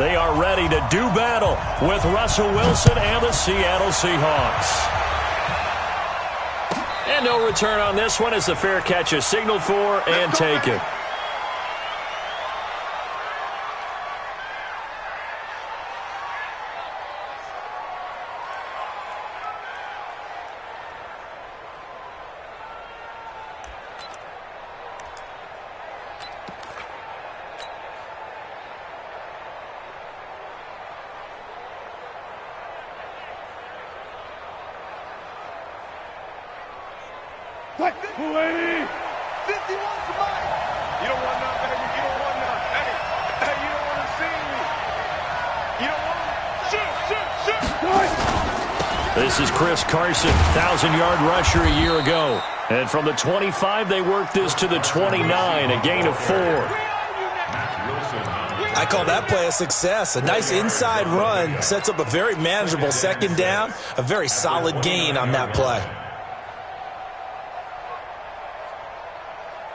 They are ready to do battle with Russell Wilson and the Seattle Seahawks. And no return on this one as the fair catch is signaled for and taken. Lady! 51 to mine! You don't want none, baby. You don't want none. Hey, you don't want to see me. You don't want to... Shoot! This is Chris Carson, 1,000-yard rusher a year ago. And from the 25, they worked this to the 29, a gain of 4. I call that play a success. A nice inside run sets up a very manageable second down, a very solid gain on that play.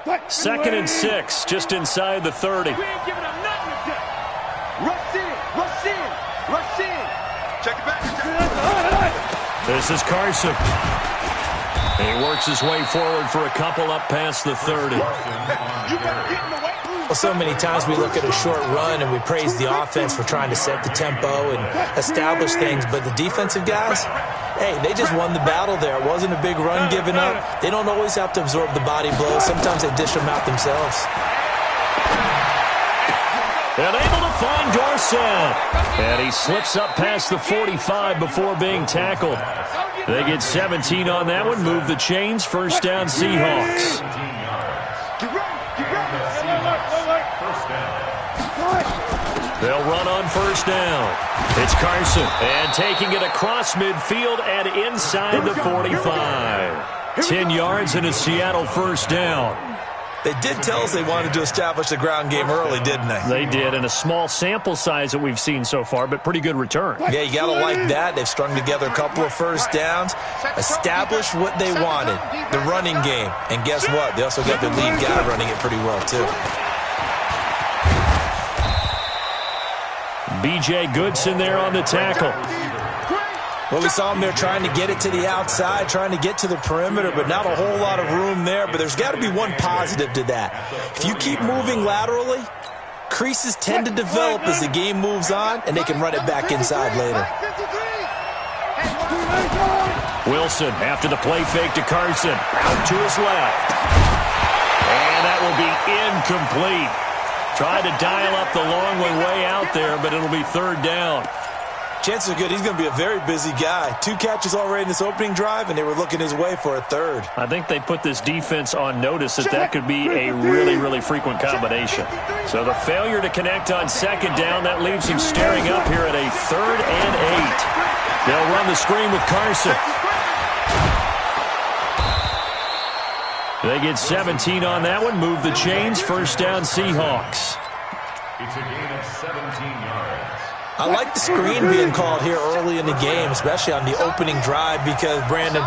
2nd and 6, just inside the 30. We ain't giving them nothing today. Rush in, rush in, rush in. Check it back. This is Carson. He works his way forward for a couple up past the 30. Well, so many times we look at a short run and we praise the offense for trying to set the tempo and establish things, but the defensive guys, hey, they just won the battle there. It wasn't a big run given up. They don't always have to absorb the body blows. Sometimes they dish them out themselves. And able to find Dorsett. And he slips up past the 45 before being tackled. They get 17 on that one. Move the chains. First down, Seahawks. They'll run on first down. It's Carson. And taking it across midfield and inside the 45. 10 yards and a Seattle first down. They did tell us they wanted to establish the ground game early, didn't they? They did, and a small sample size that we've seen so far, but pretty good return. Yeah, you got to like that. They've strung together a couple of first downs, established what they wanted, the running game. And guess what? They also got their lead guy running it pretty well, too. B.J. Goodson there on the tackle. Well, we saw him there trying to get it to the outside, trying to get to the perimeter, but not a whole lot of room there. But there's got to be one positive to that. If you keep moving laterally, creases tend to develop as the game moves on, and they can run it back inside later. Wilson after the play fake to Carson. Out to his left. And that will be incomplete. Tried to dial up the long one way out there, but it'll be third down. Chances are good he's going to be a very busy guy. 2 catches already in this opening drive, and they were looking his way for a third. I think they put this defense on notice that could be a really, really frequent combination. So the failure to connect on second down, that leaves him staring up here at a 3rd and 8. They'll run the screen with Carson. They get 17 on that one. Move the chains. First down, Seahawks. It's a gain of 17 yards. I like the screen being called here early in the game, especially on the opening drive, because, Brandon,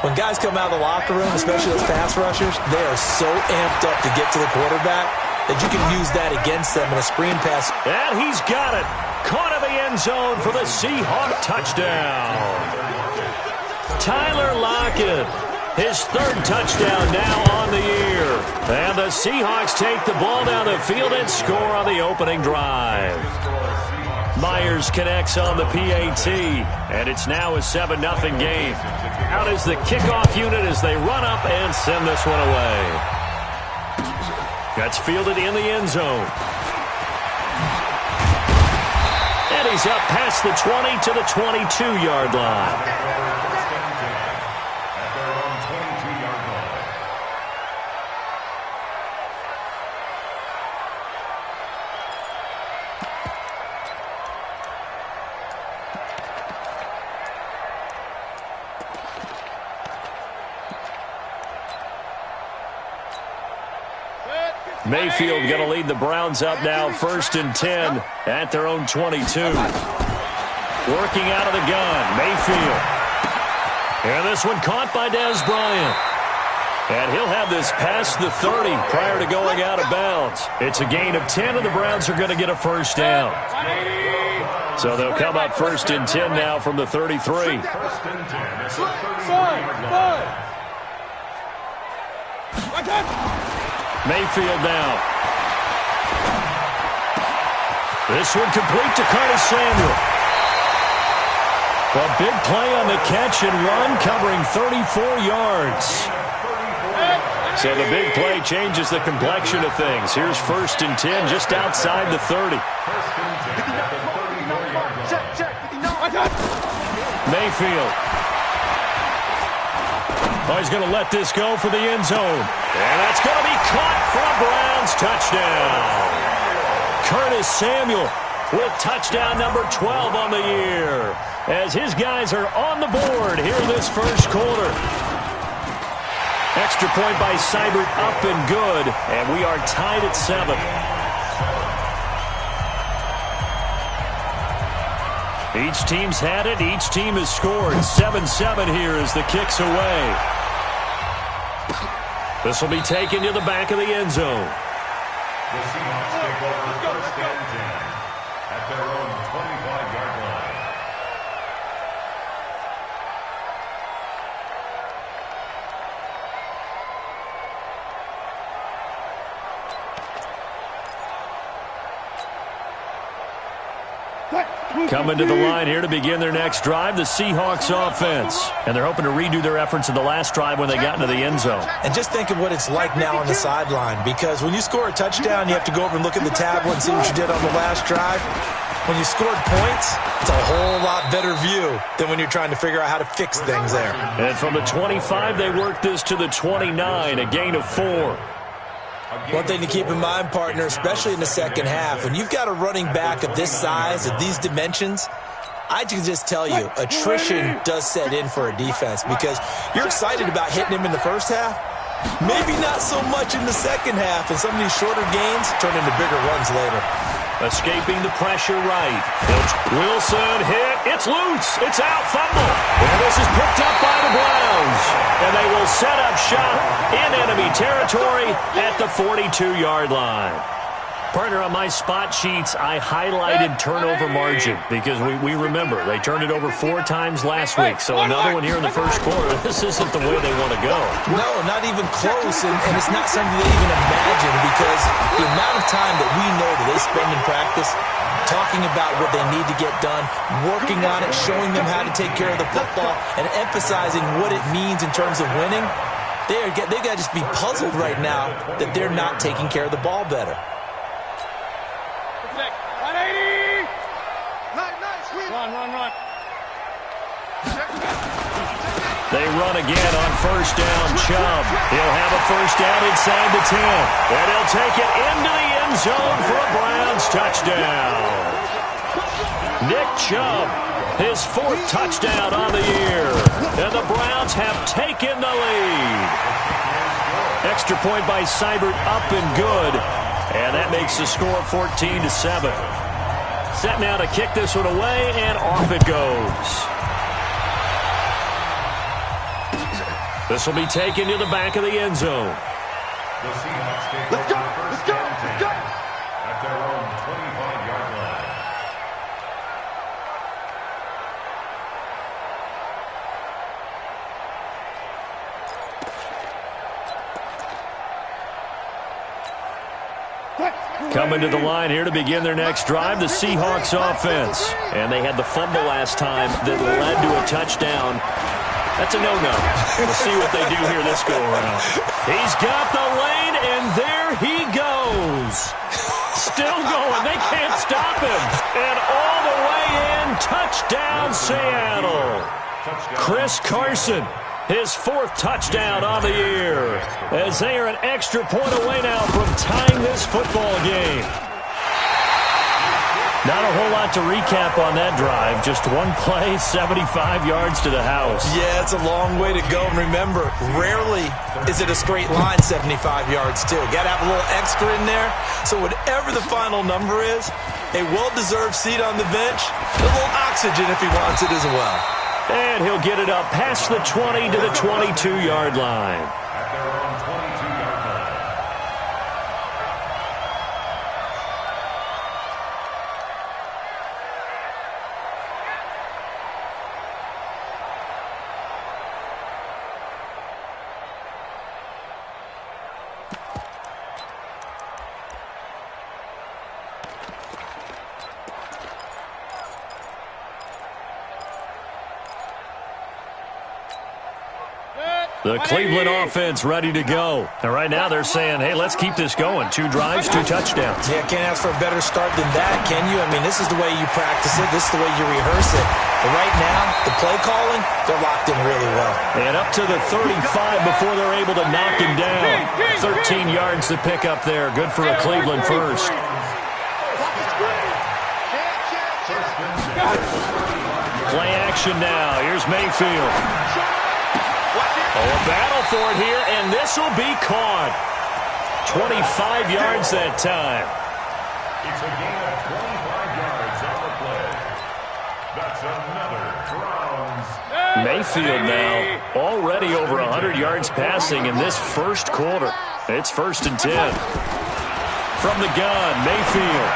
when guys come out of the locker room, especially those pass rushers, they are so amped up to get to the quarterback that you can use that against them in a screen pass. And he's got it. Caught in the end zone for the Seahawk touchdown. Tyler Lockett, his 3rd touchdown now on the year. And the Seahawks take the ball down the field and score on the opening drive. Myers connects on the PAT, and it's now a 7-0 game. Out is the kickoff unit as they run up and send this one away. That's fielded in the end zone. And he's up past the 20 to the 22-yard line. Mayfield going to lead the Browns up now, 1st and 10 at their own 22. Working out of the gun, Mayfield. And this one caught by Dez Bryant. And he'll have this past the 30 prior to going out of bounds. It's a gain of 10, and the Browns are going to get a first down. So they'll come up first and 10 now from the 33. First and 10 at the 33-yard line. Mayfield now. This one complete to Curtis Samuel. A big play on the catch and run, covering 34 yards. So the big play changes the complexion of things. Here's first and 10 just outside the 30. Mayfield. Oh, he's going to let this go for the end zone. And that's going to be caught for a Browns touchdown. Curtis Samuel with touchdown number 12 on the year, as his guys are on the board here in this first quarter. Extra point by Seibert, up and good, and we are tied at 7. Each team's had it. Each team has scored. 7-7 here as the kick's away. This will be taken to the back of the end zone. The Seahawks take over first and 10 at their own 25-yard line. Coming to the line here to begin their next drive, the Seahawks offense. And they're hoping to redo their efforts in the last drive when they got into the end zone. And just think of what it's like now on the sideline, because when you score a touchdown, you have to go over and look at the tablet and see what you did on the last drive. When you scored points, it's a whole lot better view than when you're trying to figure out how to fix things there. And from the 25, they worked this to the 29, a gain of 4. One thing to keep in mind, partner, especially in the second half, when you've got a running back of this size, of these dimensions, I can just tell you, attrition does set in for a defense, because you're excited about hitting him in the first half, maybe not so much in the second half, and some of these shorter gains turn into bigger runs later. Escaping the pressure right. Wilson hit. It's loose. It's out. Fumble. And this is picked up by the Browns. And they will set up shop in enemy territory at the 42-yard line. Partner, on my spot sheets, I highlighted turnover margin because we remember they turned it over 4 times last week. So another one here in the first quarter. This isn't the way they want to go. No, not even close, and it's not something they even imagine, because the amount of time that we know that they spend in practice talking about what they need to get done, working on it, showing them how to take care of the football, and emphasizing what it means in terms of winning, they've got to just be puzzled right now that they're not taking care of the ball better. Run. They run again on first down. Chubb. He'll have a first down inside the 10. And he'll take it into the end zone for a Browns touchdown. Nick Chubb, his 4th touchdown on the year. And the Browns have taken the lead. Extra point by Seibert, up and good. And that makes the score 14-7. Set now to kick this one away, and off it goes. This will be taken to the back of the end zone. The Seahawks take over first and 10 at their own 25-yard line. Coming to the line here to begin their next drive, the Seahawks offense. And they had the fumble last time that led to a touchdown. That's a no-no. We'll see what they do here this go-around. He's got the lane, and there he goes. Still going. They can't stop him. And all the way in, touchdown Seattle. Chris Carson, his 4th touchdown on the year, as they are an extra point away now from tying this football game. Not a whole lot to recap on that drive. Just one play, 75 yards to the house. Yeah, it's a long way to go. And remember, rarely is it a straight line 75 yards, too. Got to have a little extra in there. So whatever the final number is, a well-deserved seat on the bench, a little oxygen if he wants it as well. And he'll get it up past the 20 to the 22-yard line. At their own The Cleveland offense ready to go. And right now they're saying, hey, let's keep this going. 2 drives, 2 touchdowns. Yeah, can't ask for a better start than that, can you? I mean, this is the way you practice it. This is the way you rehearse it. But right now, the play calling, they're locked in really well. And up to the 35 before they're able to knock him down. 13 yards to pick up there. Good for a Cleveland first. Play action now. Here's Mayfield. Oh, a battle for it here, and this will be caught. 25 yards that time. It's a gain of 25 yards on the play. That's another Browns. Mayfield now already over 100 yards passing in this first quarter. It's 1st and 10. From the gun, Mayfield.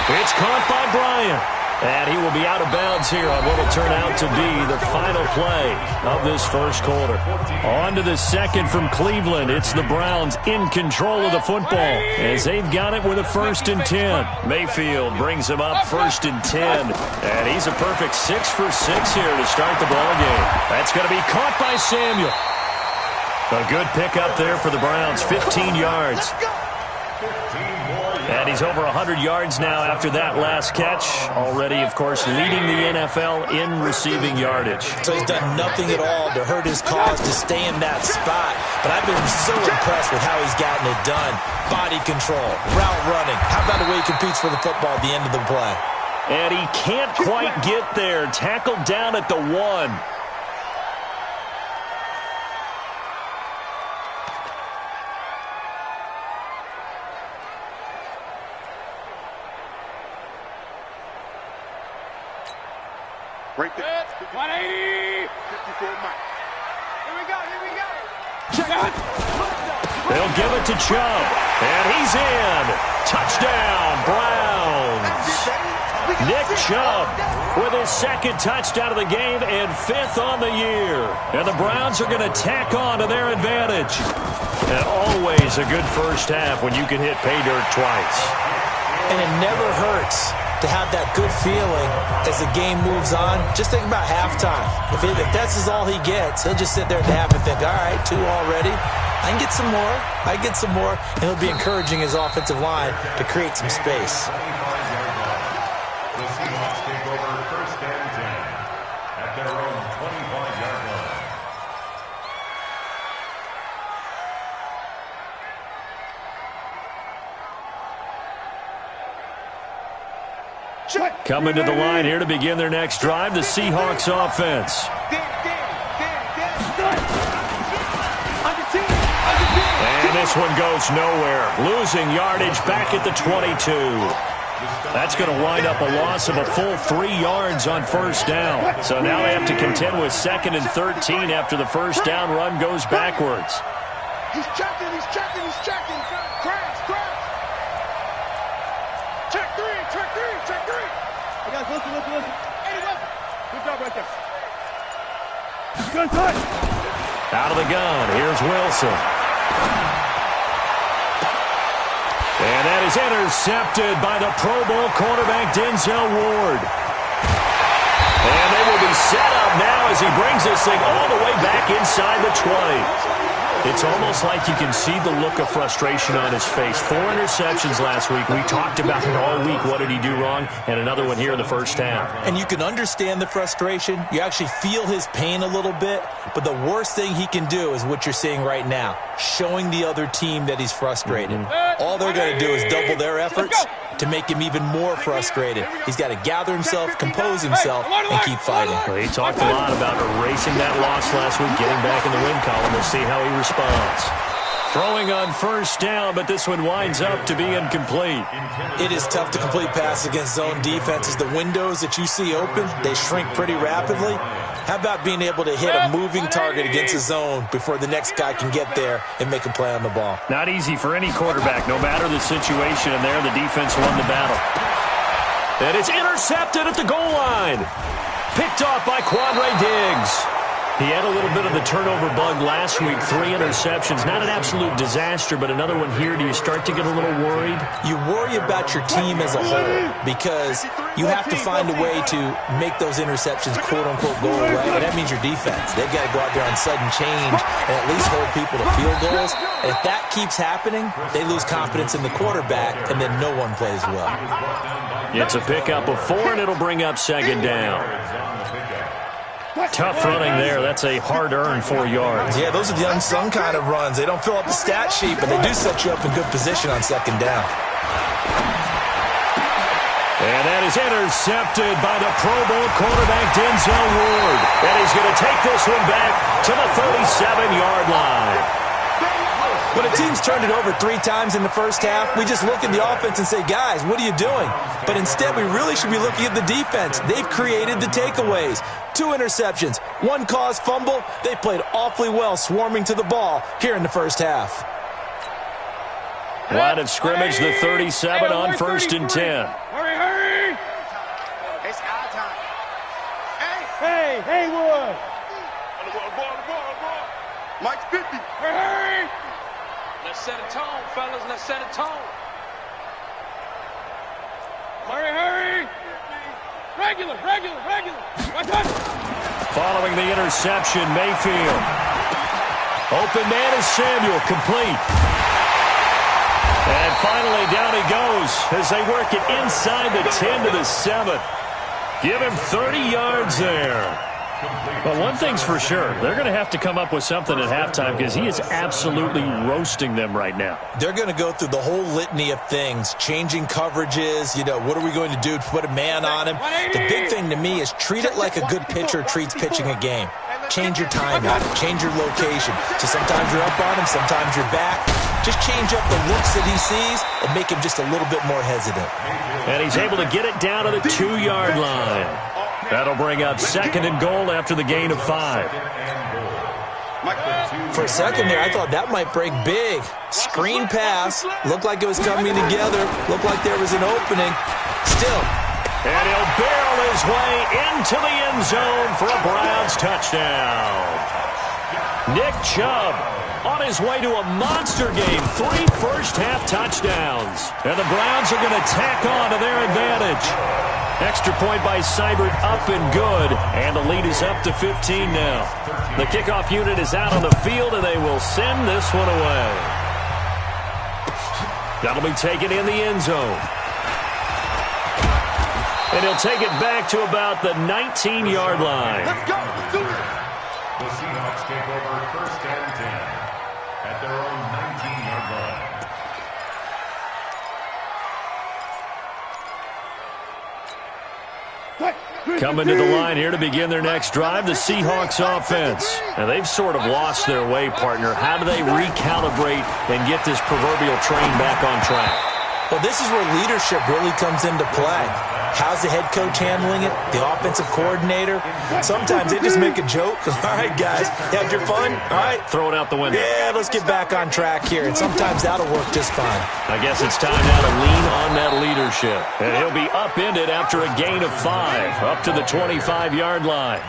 It's caught by Bryant. And he will be out of bounds here on what will turn out to be the final play of this first quarter. On to the second from Cleveland. It's the Browns in control of the football as they've got it with a 1st and 10. Mayfield brings him up 1st and 10. And he's a perfect 6 for 6 here to start the ball game. That's going to be caught by Samuel. A good pickup there for the Browns, 15 yards. And he's over 100 yards now after that last catch. Already, of course, leading the NFL in receiving yardage. So he's done nothing at all to hurt his cause to stay in that spot. But I've been so impressed with how he's gotten it done. Body control, route running. How about the way he competes for the football at the end of the play? And he can't quite get there. Tackled down at the 1. Right there. 180. 54 Mike. Here we go. Check out. They'll give it to Chubb. And he's in. Touchdown, Browns. Nick Chubb with his 2nd touchdown of the game and 5th on the year. And the Browns are going to tack on to their advantage. And always a good first half when you can hit pay dirt twice. And it never hurts to have that good feeling as the game moves on. Just think about halftime. If that's all he gets, he'll just sit there at the half and think, all right, 2 already. I can get some more. And he'll be encouraging his offensive line to create some space. The Seahawks take over 1st and 10 at their own 25-yard line. Coming to the line here to begin their next drive, the Seahawks offense. And this one goes nowhere. Losing yardage back at the 22. That's going to wind up a loss of a full 3 yards on 1st down. So now they have to contend with 2nd and 13 after the 1st down run goes backwards. He's checking. Crash. Check three. Hey, guys, listen. Hey, listen. Good job right there. Good touch. Out of the gun, here's Wilson. And that is intercepted by the Pro Bowl cornerback Denzel Ward. And they will be set up now as he brings this thing all the way back inside the 20. It's almost like you can see the look of frustration on his face. 4 interceptions last week. We talked about it all week. What did he do wrong? And another one here in the 1st half. And you can understand the frustration. You actually feel his pain a little bit. But the worst thing he can do is what you're seeing right now, showing the other team that he's frustrated. All they're going to do is double their efforts to make him even more frustrated. He's got to gather himself, compose himself, and keep fighting. Well, he talked a lot about erasing that loss last week, getting back in the win column. We'll see how he responds. Throwing on 1st down, but this one winds up to be incomplete. It is tough to complete passes against zone defenses. The windows that you see open, they shrink pretty rapidly. How about being able to hit a moving target against a zone before the next guy can get there and make a play on the ball? Not easy for any quarterback, no matter the situation, and there the defense won the battle. And it's intercepted at the goal line. Picked off by Quandre Diggs. He had a little bit of the turnover bug last week, 3 interceptions. Not an absolute disaster, but another one here. Do you start to get a little worried? You worry about your team as a whole because you have to find a way to make those interceptions, quote-unquote, go away, and that means your defense. They've got to go out there on sudden change and at least hold people to field goals. And if that keeps happening, they lose confidence in the quarterback, and then no one plays well. It's a pickup of 4, and it'll bring up second down. Tough running there. That's a hard-earned 4 yards. Yeah, those are the unsung kind of runs. They don't fill up the stat sheet, but they do set you up in good position on second down. And that is intercepted by the Pro Bowl quarterback, Denzel Ward. And he's going to take this one back to the 37-yard line. When a team's turned it over 3 times in the first half, we just look at the offense and say, guys, what are you doing? But instead, we really should be looking at the defense. They've created the takeaways. 2 interceptions, 1 caused fumble. They played awfully well swarming to the ball here in the first half. Line of scrimmage, the 37 on 1st and 10. Hurry! It's our time. Hey, Haywood! Mike's 50. Hurry! Let's set a tone, fellas. Let's set a tone. Hurry! Regular. Following the interception, Mayfield. Open man is Samuel, complete. And finally, down he goes as they work it inside the 10 to the 7. Give him 30 yards there. But one thing's for sure, they're going to have to come up with something at halftime because he is absolutely roasting them right now. They're going to go through the whole litany of things, changing coverages, what are we going to do to put a man on him? The big thing to me is treat it like a good pitcher treats pitching a game. Change your timeout, change your location. So sometimes you're up on him, sometimes you're back. Just change up the looks that he sees and make him just a little bit more hesitant. And he's able to get it down to the 2-yard line. That'll bring up 2nd and goal after the gain of 5. For a second there, I thought that might break big. Screen pass. Looked like it was coming together. Looked like there was an opening. Still. And he'll barrel his way into the end zone for a Browns touchdown. Nick Chubb on his way to a monster game. 3 first-half touchdowns. And the Browns are going to tack on to their advantage. Extra point by Seibert, up and good. And the lead is up to 15 now. The kickoff unit is out on the field, and they will send this one away. That'll be taken in the end zone. And he'll take it back to about the 19-yard line. Let's go. The Seahawks take over 1st and 10 at their own 19-yard line. Coming to the line here to begin their next drive, the Seahawks offense. And they've sort of lost their way, partner. How do they recalibrate and get this proverbial train back on track? Well, this is where leadership really comes into play. How's the head coach handling it? The offensive coordinator? Sometimes they just make a joke. All right, guys, had your fun? All right. Throw it out the window. Yeah, let's get back on track here. And sometimes that'll work just fine. I guess it's time now to lean on that leadership. And he'll be upended after a gain of 5, up to the 25-yard line.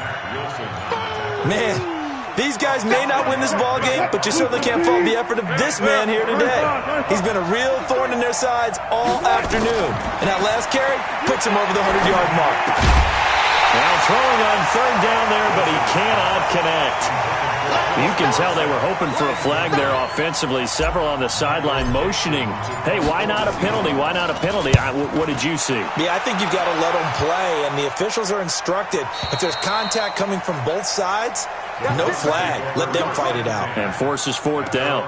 Man, these guys may not win this ball game, but you certainly can't fault the effort of this man here today. He's been a real thorn in their sides all afternoon. And that last carry puts him over the 100-yard mark. Now throwing on 3rd down there, but he cannot connect. You can tell they were hoping for a flag there offensively. Several on the sideline motioning. Hey, why not a penalty? Why not a penalty? What did you see? Yeah, I think you've got to let them play, and the officials are instructed. If there's contact coming from both sides, no flag. Let them fight it out. And forces 4th down.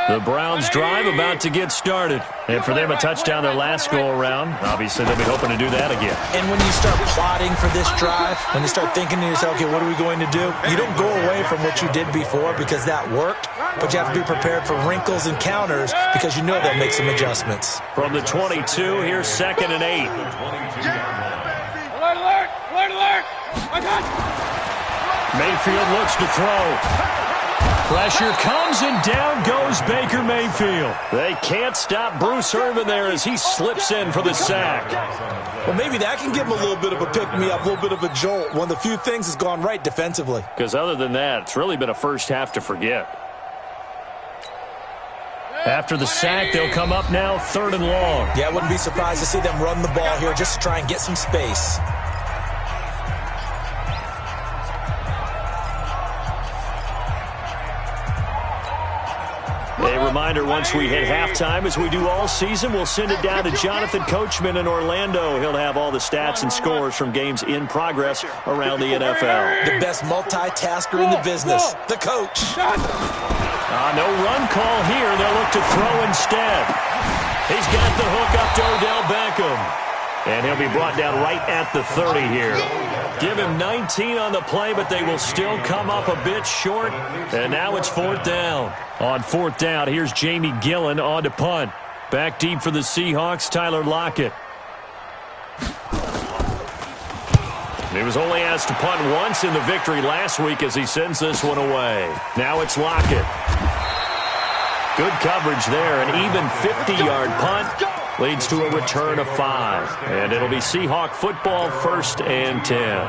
The Browns drive about to get started. And for them, a touchdown their last go-around. Obviously, they'll be hoping to do that again. And when you start plotting for this drive, when you start thinking to yourself, okay, what are we going to do? You don't go away from what you did before because that worked, but you have to be prepared for wrinkles and counters because you know they'll make some adjustments. From the 22, here's 2nd and 8. Alert! Mayfield looks to throw. Pressure comes, and down goes Baker Mayfield. They can't stop Bruce Irvin there as he slips in for the sack. Well, maybe that can give him a little bit of a pick-me-up, a little bit of a jolt. One of the few things has gone right defensively. Because other than that, it's really been a first half to forget. After the sack, they'll come up now 3rd and long. Yeah, I wouldn't be surprised to see them run the ball here just to try and get some space. A reminder, once we hit halftime, as we do all season, we'll send it down to Jonathan Coachman in Orlando. He'll have all the stats and scores from games in progress around the NFL. The best multitasker in the business, the coach. No run call here. They'll look to throw instead. He's got the hook up to Odell Beckham. And he'll be brought down right at the 30 here. Give him 19 on the play, but they will still come up a bit short. And now it's 4th down. On 4th down, here's Jamie Gillen on to punt. Back deep for the Seahawks, Tyler Lockett. He was only asked to punt once in the victory last week as he sends this one away. Now it's Lockett. Good coverage there. An even 50-yard punt leads to a return of 5. And it'll be Seahawk football, 1st and 10.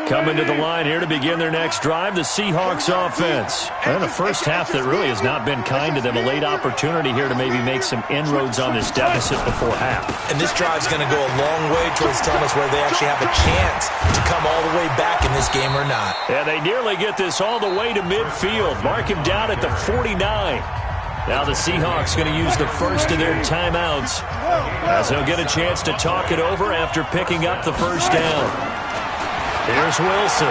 Coming to the line here to begin their next drive, the Seahawks offense. And a first half that really has not been kind to them. A late opportunity here to maybe make some inroads on this deficit before half. And this drive's going to go a long way towards telling us where they actually have a chance to come all the way back in this game or not. And they nearly get this all the way to midfield. Mark him down at the 49. Now the Seahawks going to use the first of their timeouts as they'll get a chance to talk it over after picking up the first down. Here's Wilson.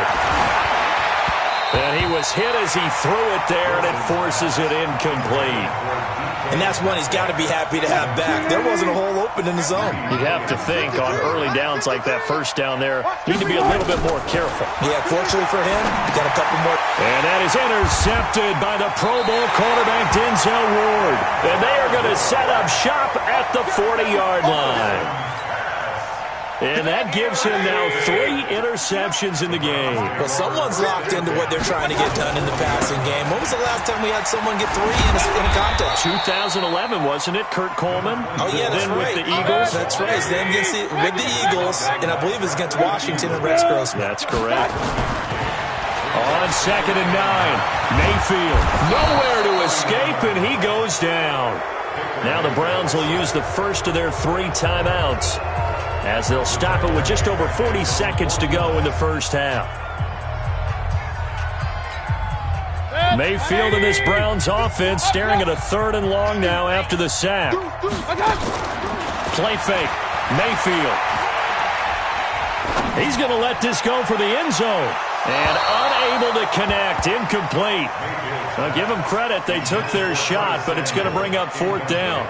And he was hit as he threw it there, and it forces it incomplete. And that's one he's got to be happy to have back. There wasn't a hole open in the zone. You'd have to think on early downs like that first down there, need to be a little bit more careful. Yeah, fortunately for him, he got a couple more. And that is intercepted by the Pro Bowl quarterback Denzel Ward. And they are going to set up shop at the 40-yard line. And that gives him now 3 interceptions in the game. Well, someone's locked into what they're trying to get done in the passing game. When was the last time we had someone get 3 in a contest? 2011, wasn't it? Kurt Coleman. Oh, yeah, that's then right. With the Eagles. That's right. Then with the Eagles, and I believe it was against Washington and Rex Grossman. That's correct. On 2nd and 9, Mayfield nowhere to escape, and he goes down. Now the Browns will use the first of their 3 timeouts, as they'll stop it with just over 40 seconds to go in the first half. Mayfield and this Browns offense staring at a 3rd and long now after the sack. Play fake. Mayfield. He's going to let this go for the end zone. And unable to connect. Incomplete. I'll give them credit. They took their shot, but it's going to bring up 4th down.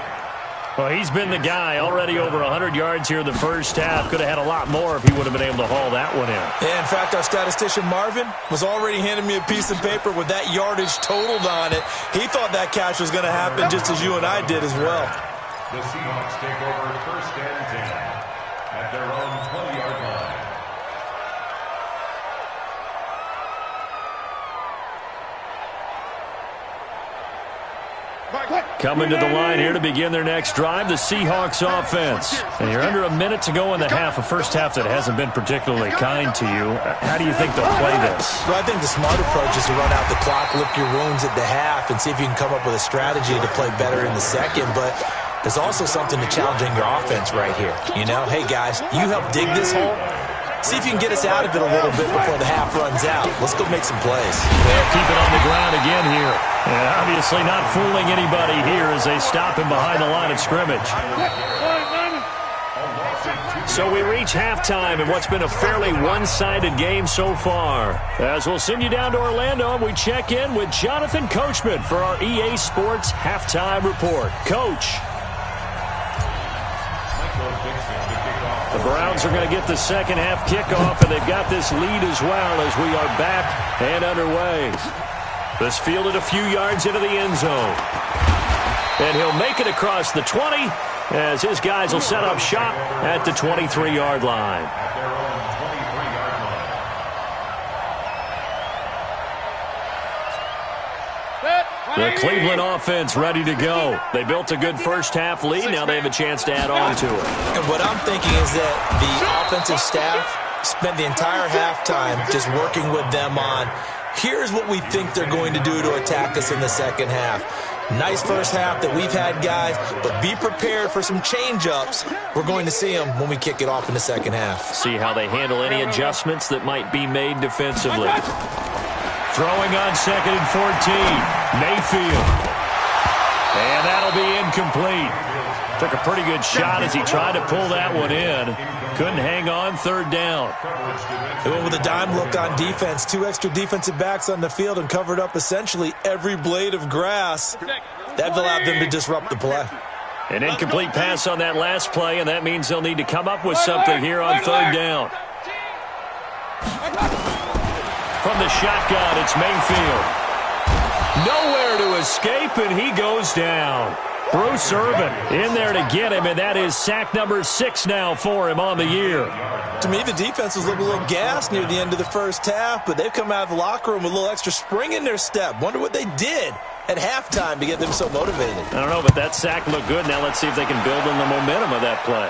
Well, he's been the guy already over 100 yards here in the first half. Could have had a lot more if he would have been able to haul that one in. Yeah, in fact, our statistician Marvin was already handing me a piece of paper with that yardage totaled on it. He thought that catch was going to happen just as you and I did as well. The Seahawks take over 1st and 10 at their own 20-yard line. Coming to the line here to begin their next drive, the Seahawks offense. And you're under a minute to go in the half, a first half that hasn't been particularly kind to you. How do you think they'll play this? Well, I think the smart approach is to run out the clock, lick your wounds at the half, and see if you can come up with a strategy to play better in the second. But there's also something to challenging your offense right here. You know, hey, guys, you help dig this hole. See if you can get us out of it a little bit before the half runs out. Let's go make some plays. They'll keep it on the ground again here. And obviously not fooling anybody here as they stop him behind the line of scrimmage. So we reach halftime in what's been a fairly one-sided game so far. As we'll send you down to Orlando, and we check in with Jonathan Coachman for our EA Sports Halftime Report. Coach. The Browns are going to get the second half kickoff, and they've got this lead as well as we are back and underway. This fielded a few yards into the end zone. And he'll make it across the 20 as his guys will set up shop at the 23-yard line. At their own 23-yard line. The Cleveland offense ready to go. They built a good first-half lead. Now they have a chance to add on to it. And what I'm thinking is that the offensive staff spent the entire halftime just working with them on, here's what we think they're going to do to attack us in the second half. Nice first half that we've had, guys, but be prepared for some change-ups. We're going to see them when we kick it off in the second half. See how they handle any adjustments that might be made defensively. Throwing on 2nd and 14. Mayfield. And that'll be incomplete. Took a pretty good shot as he tried to pull that one in. Couldn't hang on 3rd down. They went with a dime look on defense. 2 extra defensive backs on the field and covered up essentially every blade of grass. That allowed them to disrupt the play. An incomplete pass on that last play, and that means they'll need to come up with something here on 3rd down. From the shotgun, it's Mayfield. Nowhere to escape, and he goes down. Bruce Irvin in there to get him, and that is sack number 6 now for him on the year. To me, the defense was looking a little gassed near the end of the first half, but they've come out of the locker room with a little extra spring in their step. Wonder what they did at halftime to get them so motivated. I don't know, but that sack looked good. Now let's see if they can build on the momentum of that play.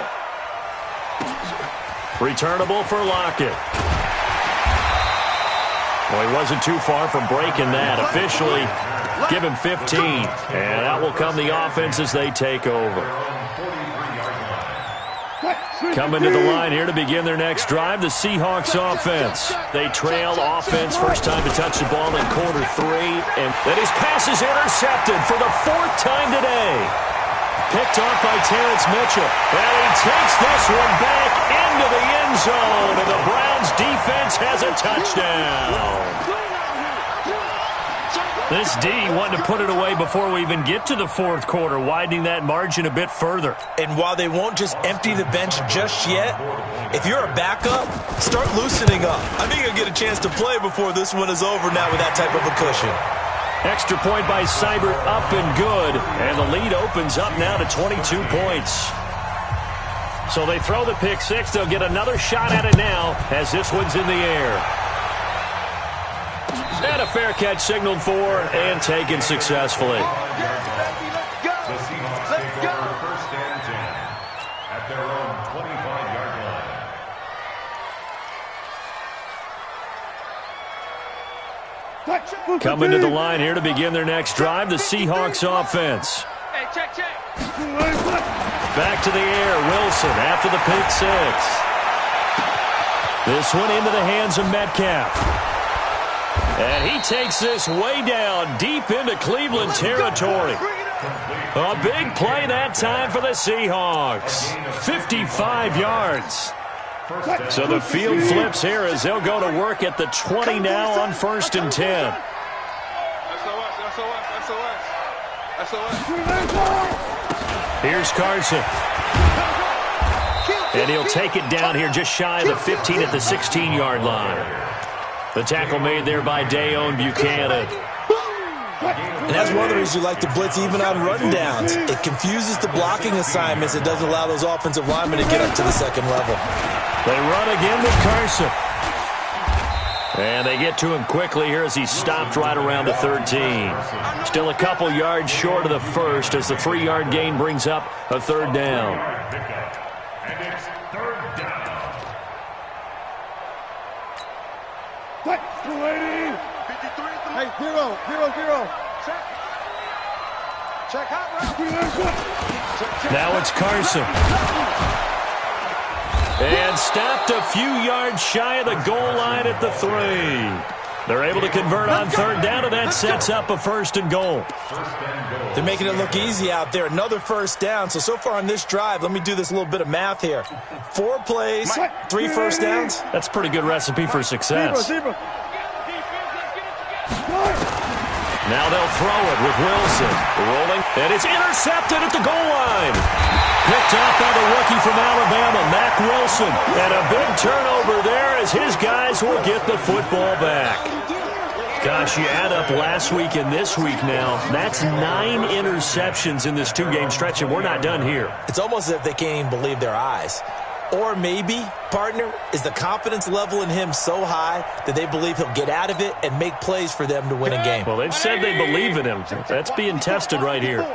Returnable for Lockett. Well, he wasn't too far from breaking that. Officially, give him 15. And that will come the offense as they take over. Coming to the line here to begin their next drive, the Seahawks offense. They trail offense, first time to touch the ball in quarter 3. And then his pass is intercepted for the 4th time today. Picked off by Terrence Mitchell. And he takes this one back into the end zone. And the Browns defense has a touchdown. This D wanting to put it away before we even get to the 4th quarter, widening that margin a bit further. And while they won't just empty the bench just yet, if you're a backup, start loosening up. I think you'll get a chance to play before this one is over now with that type of a cushion. Extra point by Seibert, up and good. And the lead opens up now to 22 points. So they throw the pick 6. They'll get another shot at it now as this one's in the air. And a fair catch signaled for and taken successfully. The Seahawks take over 1st and 10 at their own 25-yard line. Coming to the line here to begin their next drive, the Seahawks offense. Hey, check. Back to the air, Wilson after the pick 6. This one into the hands of Metcalf. And he takes this way down, deep into Cleveland territory. A big play that time for the Seahawks. 55 yards. So the field flips here as they'll go to work at the 20 now on 1st and 10. Here's Carson. And he'll take it down here just shy of the 15 at the 16-yard line. The tackle made there by Dayon Buchanan. And that's one of the reasons you like to blitz even on rundowns. It confuses the blocking assignments. It doesn't allow those offensive linemen to get up to the 2nd level. They run again with Carson. And they get to him quickly here as he stopped right around the 13. Still a couple yards short of the 1st as the 3-yard gain brings up a 3rd down. And it's 3rd down. Hey, 0. Check out. Now it's Carson. And stopped a few yards shy of the goal line at the 3. They're able to convert on 3rd down, and that sets up a 1st and goal. They're making it look easy out there. Another 1st down. So far on this drive, let me do this little bit of math here. 4 plays, 3 first downs. That's a pretty good recipe for success. Now they'll throw it with Wilson. Rolling, and it's intercepted at the goal line. Picked off by the rookie from Alabama, Mack Wilson. And a big turnover there as his guys will get the football back. Gosh, you add up last week and this week now. That's 9 interceptions in this 2-game stretch, and we're not done here. It's almost as if they can't even believe their eyes. Or maybe, partner, is the confidence level in him so high that they believe he'll get out of it and make plays for them to win a game. Well, they've said they believe in him. That's being tested right here.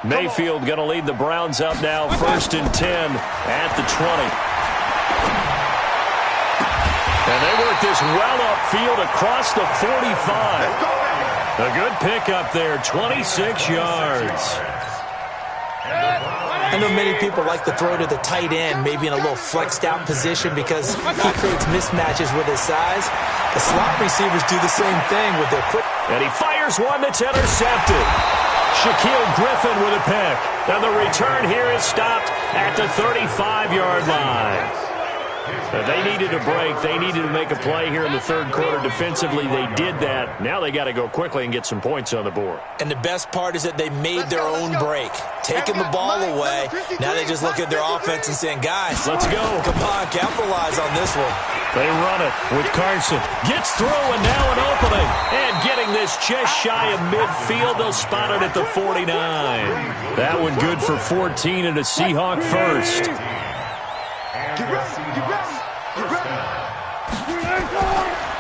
Mayfield going to lead the Browns up now, 1st and 10 at the 20. And they work this well upfield across the 45. A good pickup there, 26 yards. I know many people like to throw to the tight end, maybe in a little flexed out position because he creates mismatches with his size. The slot receivers do the same thing with their quick. And he fires one that's intercepted. Shaquille Griffin with a pick. And the return here is stopped at the 35-yard line. They needed a break. They needed to make a play here in the third quarter defensively. They did that. Now they got to go quickly and get some points on the board. And the best part is that they made their own break. Taking the ball away. Now they just look at their offense and saying, guys, let's go. Come on, capitalize on this one. They run it with Carson. Gets through and now an opening. And getting this just shy of midfield. They'll spot it at the 49. That one good for 14 and a Seahawk first.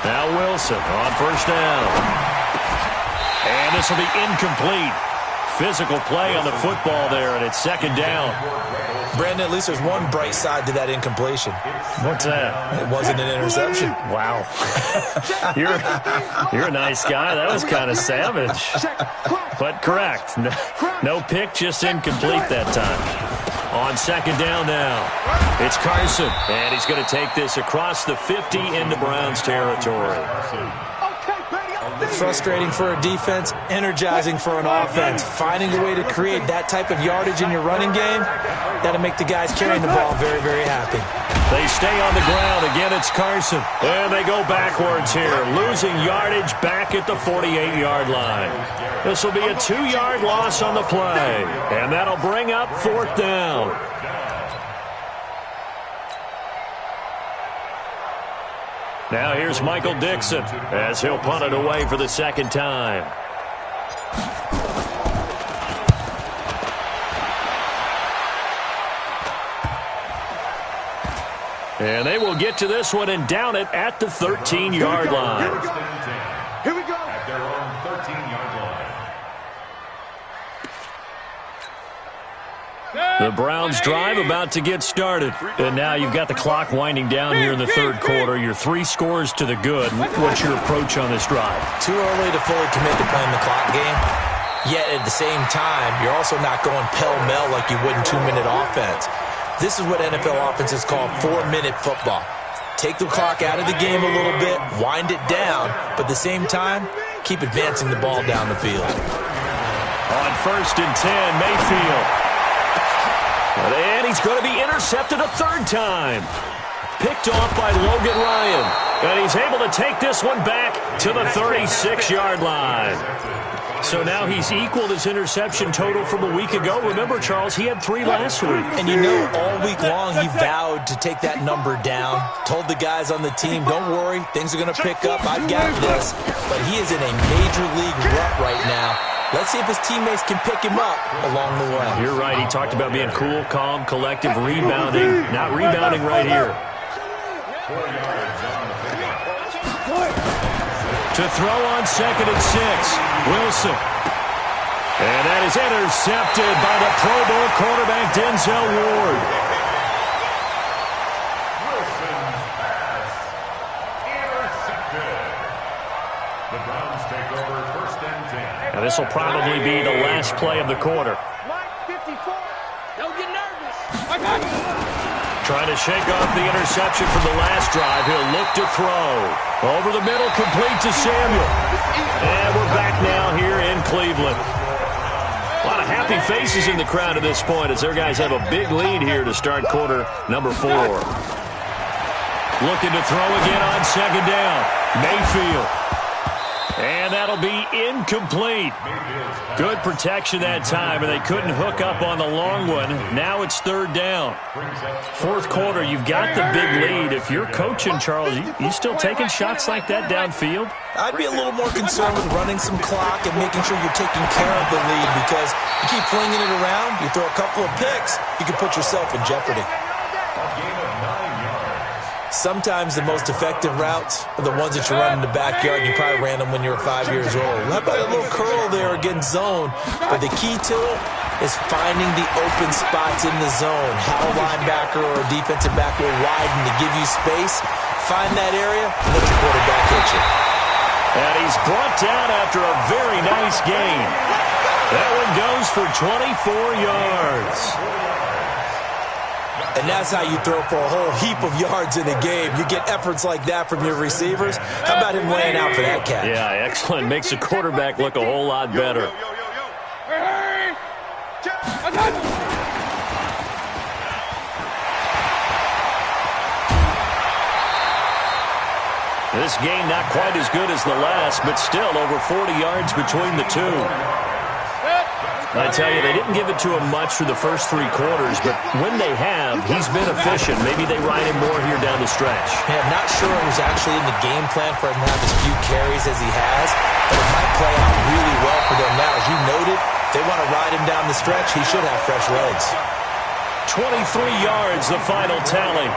Now Wilson on first down. And this will be incomplete. Physical play on the football there, and it's second down. Brandon, at least there's one bright side to that incompletion. What's that? It wasn't an interception. Wow. You're a nice guy. That was kind of savage. But correct. No pick, just incomplete that time. On second down now, it's Carson, and he's going to take this across the 50 into Browns territory. Frustrating for a defense, energizing for an offense. Finding a way to create that type of yardage in your running game, that'll make the guys carrying the ball very, very happy. They stay on the ground. Again, it's Carson. And they go backwards here, losing yardage back at the 48-yard line. This will be a 2-yard loss on the play, and that'll bring up 4th down. Now here's Michael Dixon as he'll punt it away for the second time. And they will get to this one and down it at the 13-yard line. Here we go. At their own 13-yard line. The Browns drive about to get started. And now you've got the clock winding down here in the third quarter. You're 3 scores to the good. What's your approach on this drive? Too early to fully commit to playing the clock game. Yet at the same time, you're also not going pell-mell like you would in 2-minute offense. This is what NFL offenses call 4-minute football. Take the clock out of the game a little bit, wind it down, but at the same time, keep advancing the ball down the field. On 1st and 10, Mayfield. And he's going to be intercepted a 3rd time. Picked off by Logan Ryan. And he's able to take this one back to the 36-yard line. So now he's equaled his interception total from a week ago. Remember, Charles, he had 3 last week. And you know, all week long he vowed to take that number down. Told the guys on the team, don't worry, things are going to pick up. I've got this. But he is in a major league rut right now. Let's see if his teammates can pick him up along the way. You're right. He talked about being cool, calm, collective, rebounding. Not rebounding right here. To throw on 2nd and 6. Wilson. And that is intercepted by the Pro Bowl quarterback, Denzel Ward. Wilson's pass intercepted. The Browns take over 1st and 10. Now this will probably be the last play of the quarter. Line 54. Don't get nervous. Trying to shake off the interception from the last drive. He'll look to throw. Over the middle, complete to Samuel. And we're back now here in Cleveland. A lot of happy faces in the crowd at this point as their guys have a big lead here to start quarter number 4. Looking to throw again on 2nd down. Mayfield. And that'll be incomplete. Good protection that time, and they couldn't hook up on the long one. Now it's 3rd down. 4th quarter, you've got the big lead. If you're coaching, Charles, you still taking shots like that downfield? I'd be a little more concerned with running some clock and making sure you're taking care of the lead, because you keep flinging it around, you throw a couple of picks, you can put yourself in jeopardy. A game of Sometimes the most effective routes are the ones that you run in the backyard. You probably ran them when you were 5 years old. How about a little curl there against zone? But the key to it is finding the open spots in the zone. How a linebacker or a defensive back will widen to give you space. Find that area and let your quarterback hit you. And he's brought down after a very nice gain. That one goes for 24 yards. And that's how you throw for a whole heap of yards in a game. You get efforts like that from your receivers. How about him laying out for that catch? Yeah, excellent. Makes the quarterback look a whole lot better. This game not quite as good as the last, but still over 40 yards between the two. I tell you, they didn't give it to him much for the first 3 quarters, but when they have, he's been efficient. Maybe they ride him more here down the stretch. Yeah, I'm not sure it was actually in the game plan for him to have as few carries as he has, but it might play out really well for them now. As you noted, if they want to ride him down the stretch, he should have fresh legs. 23 yards, the final tally.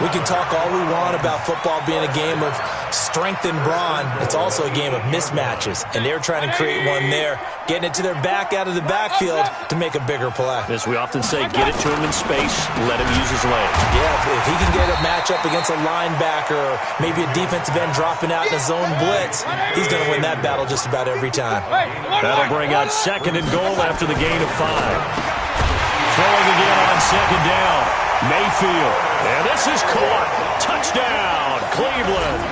We can talk all we want about football being a game of strength and brawn. It's also a game of mismatches, and they're trying to create one there, getting it to their back out of the backfield to make a bigger play. As we often say, get it to him in space, let him use his legs. Yeah, if he can get a matchup against a linebacker or maybe a defensive end dropping out in a zone blitz, he's going to win that battle just about every time. That'll bring out 2nd and goal after the gain of 5. Throwing again on 2nd down. Mayfield, and this is caught. Touchdown, Cleveland.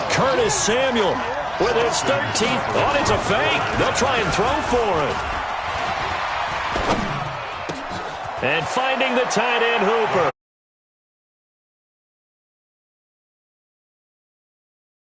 Curtis Samuel with his 13th. Oh, it's a fake. They'll try and throw for it. And finding the tight end Hooper.